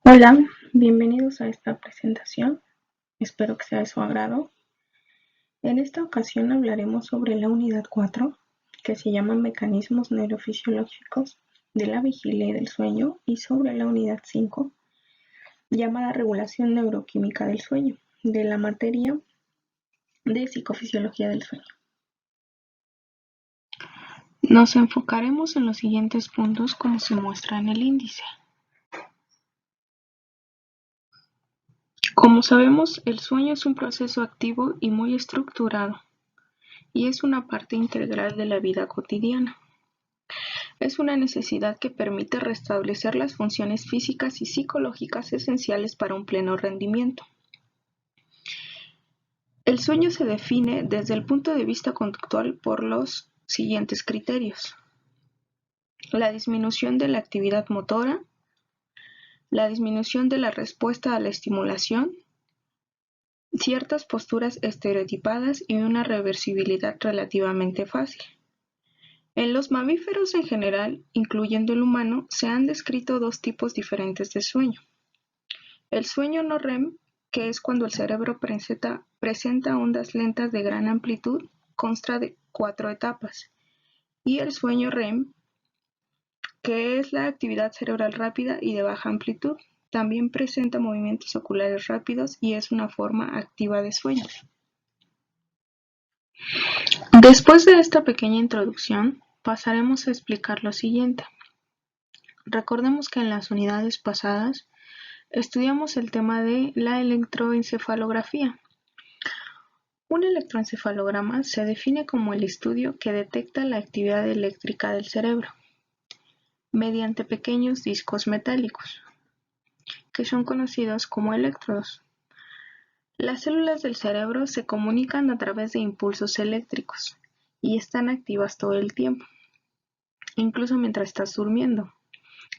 Hola, bienvenidos a esta presentación. Espero que sea de su agrado. En esta ocasión hablaremos sobre la unidad 4, que se llama Mecanismos Neurofisiológicos de la Vigilia y del Sueño, y sobre la unidad 5, llamada Regulación Neuroquímica del Sueño, de la materia de Psicofisiología del Sueño. Nos enfocaremos en los siguientes puntos como se muestra en el índice. Como sabemos, el sueño es un proceso activo y muy estructurado, y es una parte integral de la vida cotidiana. Es una necesidad que permite restablecer las funciones físicas y psicológicas esenciales para un pleno rendimiento. El sueño se define desde el punto de vista conductual por los siguientes criterios: la disminución de la actividad motora, la disminución de la respuesta a la estimulación, ciertas posturas estereotipadas y una reversibilidad relativamente fácil. En los mamíferos en general, incluyendo el humano, se han descrito dos tipos diferentes de sueño. El sueño no REM, que es cuando el cerebro presenta ondas lentas de gran amplitud, consta de 4 etapas. Y el sueño REM, que es la actividad cerebral rápida y de baja amplitud, también presenta movimientos oculares rápidos y es una forma activa de sueño. Después de esta pequeña introducción, pasaremos a explicar lo siguiente. Recordemos que en las unidades pasadas estudiamos el tema de la electroencefalografía. Un electroencefalograma se define como el estudio que detecta la actividad eléctrica del cerebro mediante pequeños discos metálicos, que son conocidos como electrodos. Las células del cerebro se comunican a través de impulsos eléctricos y están activas todo el tiempo, incluso mientras estás durmiendo.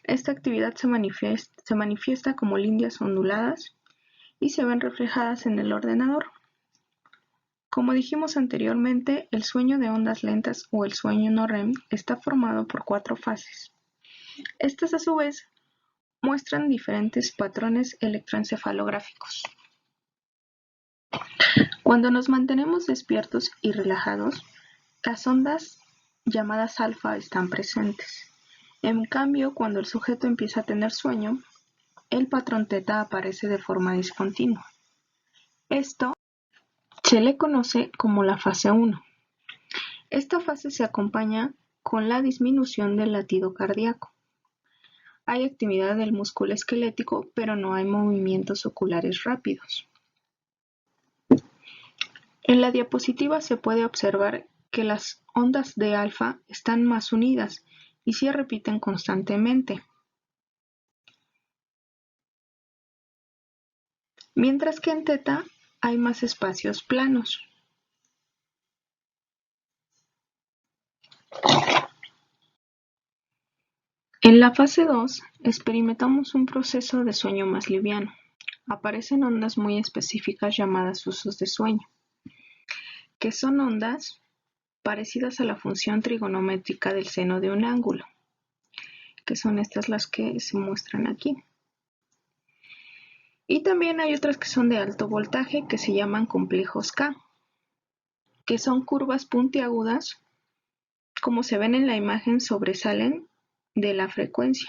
Esta actividad se manifiesta como líneas onduladas y se ven reflejadas en el ordenador. Como dijimos anteriormente, el sueño de ondas lentas o el sueño no REM está formado por 4 fases. Estas a su vez muestran diferentes patrones electroencefalográficos. Cuando nos mantenemos despiertos y relajados, las ondas llamadas alfa están presentes. En cambio, cuando el sujeto empieza a tener sueño, el patrón teta aparece de forma discontinua. Esto se le conoce como la fase 1. Esta fase se acompaña con la disminución del latido cardíaco. Hay actividad del músculo esquelético, pero no hay movimientos oculares rápidos. En la diapositiva se puede observar que las ondas de alfa están más unidas y se repiten constantemente, mientras que en teta hay más espacios planos. En la fase 2 experimentamos un proceso de sueño más liviano. Aparecen ondas muy específicas llamadas usos de sueño, que son ondas parecidas a la función trigonométrica del seno de un ángulo, que son estas las que se muestran aquí. Y también hay otras que son de alto voltaje que se llaman complejos K, que son curvas puntiagudas, como se ven en la imagen, sobresalen de la frecuencia.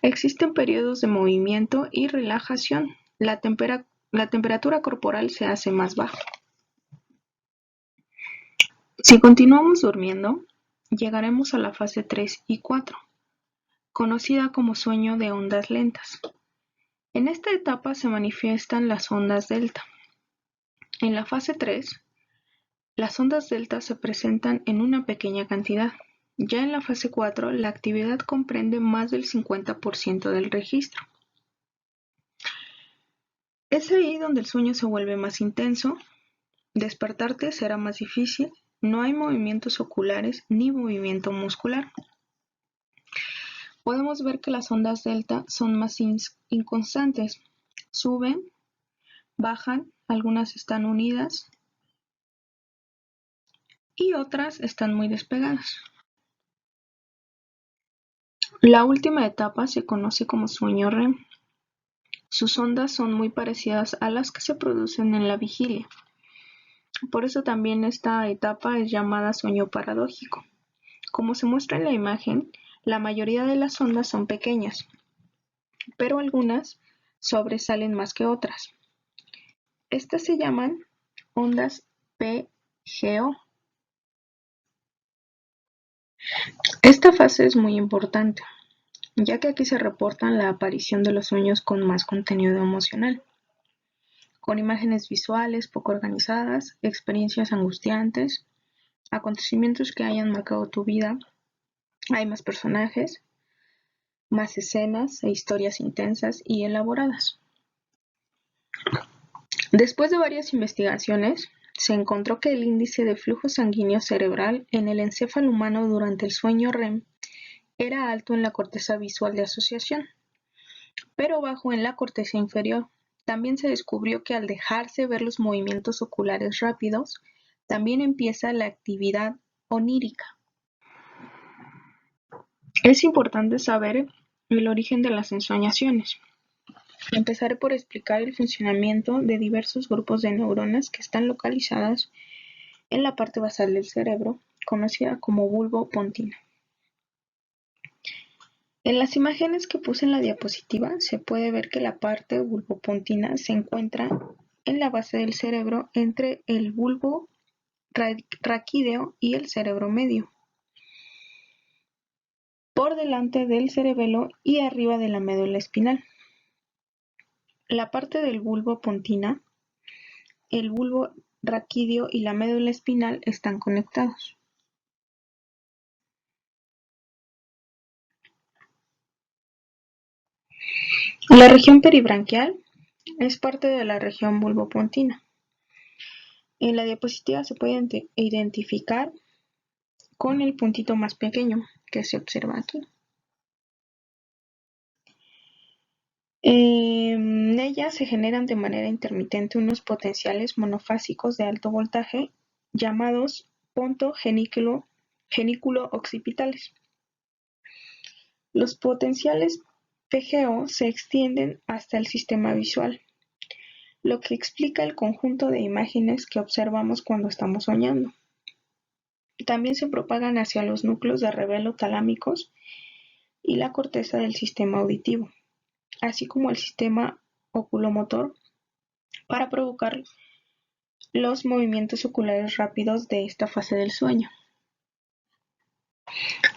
Existen periodos de movimiento y relajación. La temperatura corporal se hace más baja. Si continuamos durmiendo, llegaremos a la fase 3 y 4, conocida como sueño de ondas lentas. En esta etapa se manifiestan las ondas delta. En la fase 3, las ondas delta se presentan en una pequeña cantidad. Ya en la fase 4, la actividad comprende más del 50% del registro. Es ahí donde el sueño se vuelve más intenso, despertarte será más difícil, no hay movimientos oculares ni movimiento muscular. Podemos ver que las ondas delta son más inconstantes, suben, bajan, algunas están unidas y otras están muy despegadas. La última etapa se conoce como sueño REM. Sus ondas son muy parecidas a las que se producen en la vigilia. Por eso también esta etapa es llamada sueño paradójico. Como se muestra en la imagen, la mayoría de las ondas son pequeñas, pero algunas sobresalen más que otras. Estas se llaman ondas PGO. Esta fase es muy importante, ya que aquí se reportan la aparición de los sueños con más contenido emocional, con imágenes visuales poco organizadas, experiencias angustiantes, acontecimientos que hayan marcado tu vida, hay más personajes, más escenas e historias intensas y elaboradas. Después de varias investigaciones, se encontró que el índice de flujo sanguíneo cerebral en el encéfalo humano durante el sueño REM era alto en la corteza visual de asociación, pero bajo en la corteza inferior. También se descubrió que al dejarse ver los movimientos oculares rápidos, también empieza la actividad onírica. Es importante saber el origen de las ensoñaciones. Empezaré por explicar el funcionamiento de diversos grupos de neuronas que están localizadas en la parte basal del cerebro, conocida como bulbo pontina. En las imágenes que puse en la diapositiva se puede ver que la parte bulbopontina se encuentra en la base del cerebro entre el bulbo raquídeo y el cerebro medio, por delante del cerebelo y arriba de la médula espinal. La parte del bulbo pontina, el bulbo raquídeo y la médula espinal están conectados. La región peribranquial es parte de la región bulbopontina. En la diapositiva se puede identificar con el puntito más pequeño que se observa aquí. En ella se generan de manera intermitente unos potenciales monofásicos de alto voltaje llamados ponto-genículo occipitales. Los potenciales PGO se extienden hasta el sistema visual, lo que explica el conjunto de imágenes que observamos cuando estamos soñando. También se propagan hacia los núcleos de revelo talámicos y la corteza del sistema auditivo, así como el sistema oculomotor, para provocar los movimientos oculares rápidos de esta fase del sueño.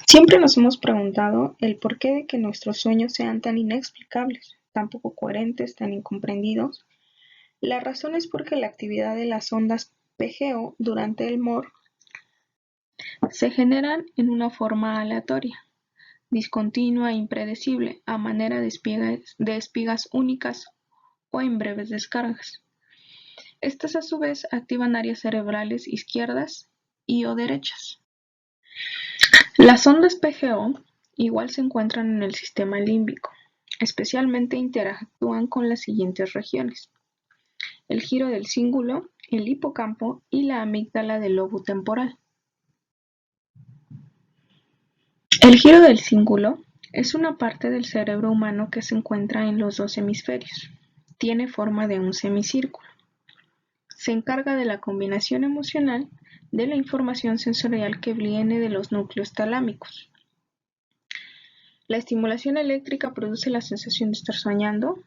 Siempre nos hemos preguntado el porqué de que nuestros sueños sean tan inexplicables, tan poco coherentes, tan incomprendidos. La razón es porque la actividad de las ondas PGO durante el MOR se generan en una forma aleatoria, discontinua e impredecible, a manera de espigas únicas o en breves descargas. Estas a su vez activan áreas cerebrales izquierdas y o derechas. Las ondas PGO igual se encuentran en el sistema límbico, especialmente interactúan con las siguientes regiones: el giro del cíngulo, el hipocampo y la amígdala del lobo temporal. El giro del cíngulo es una parte del cerebro humano que se encuentra en los dos hemisferios. Tiene forma de un semicírculo. Se encarga de la combinación emocional de la información sensorial que viene de los núcleos talámicos. La estimulación eléctrica produce la sensación de estar soñando.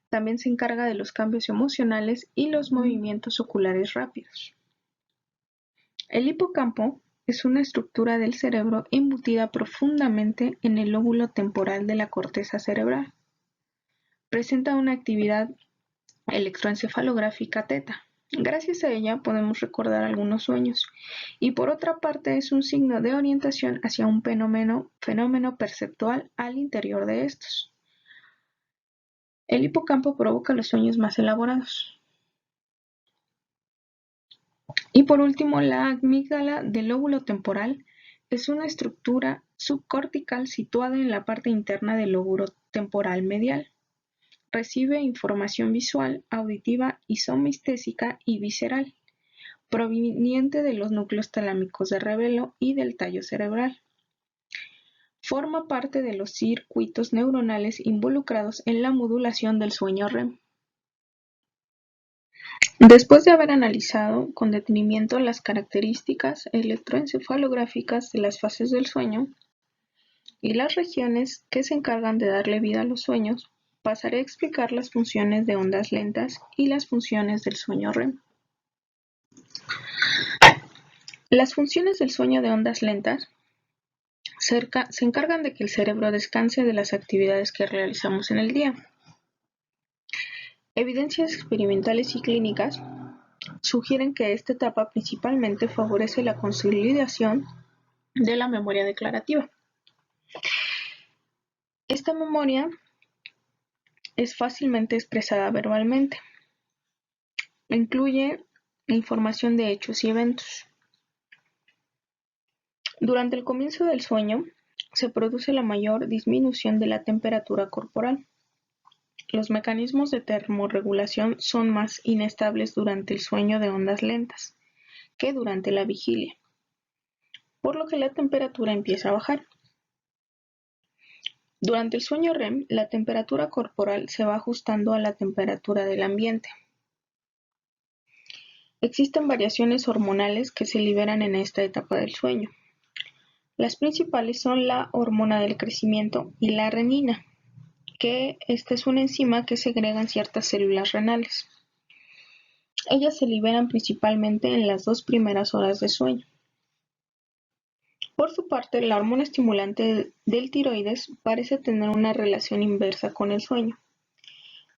También se encarga de los cambios emocionales y los movimientos oculares rápidos. El hipocampo es una estructura del cerebro embutida profundamente en el lóbulo temporal de la corteza cerebral. Presenta una actividad electroencefalográfica teta. Gracias a ella podemos recordar algunos sueños, y por otra parte es un signo de orientación hacia un fenómeno perceptual al interior de estos. El hipocampo provoca los sueños más elaborados. Y por último, la amígdala del lóbulo temporal es una estructura subcortical situada en la parte interna del lóbulo temporal medial. Recibe información visual, auditiva y somestésica y visceral, proveniente de los núcleos talámicos de revelo y del tallo cerebral. Forma parte de los circuitos neuronales involucrados en la modulación del sueño REM. Después de haber analizado con detenimiento las características electroencefalográficas de las fases del sueño y las regiones que se encargan de darle vida a los sueños, pasaré a explicar las funciones de ondas lentas y las funciones del sueño REM. Las funciones del sueño de ondas lentas se encargan de que el cerebro descanse de las actividades que realizamos en el día. Evidencias experimentales y clínicas sugieren que esta etapa principalmente favorece la consolidación de la memoria declarativa. Esta memoria es fácilmente expresada verbalmente. Incluye información de hechos y eventos. Durante el comienzo del sueño, se produce la mayor disminución de la temperatura corporal. Los mecanismos de termorregulación son más inestables durante el sueño de ondas lentas que durante la vigilia, por lo que la temperatura empieza a bajar. Durante el sueño REM, la temperatura corporal se va ajustando a la temperatura del ambiente. Existen variaciones hormonales que se liberan en esta etapa del sueño. Las principales son la hormona del crecimiento y la renina, que esta es una enzima que segrega en ciertas células renales. Ellas se liberan principalmente en las 2 primeras horas de sueño. Por su parte, la hormona estimulante del tiroides parece tener una relación inversa con el sueño,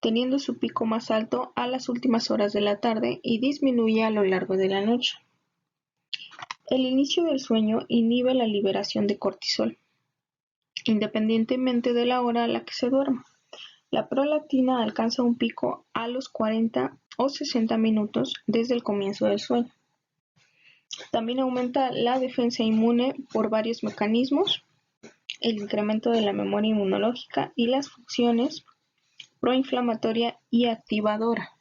teniendo su pico más alto a las últimas horas de la tarde y disminuye a lo largo de la noche. El inicio del sueño inhibe la liberación de cortisol, independientemente de la hora a la que se duerma. La prolactina alcanza un pico a los 40 o 60 minutos desde el comienzo del sueño. También aumenta la defensa inmune por varios mecanismos, el incremento de la memoria inmunológica y las funciones proinflamatoria y activadora.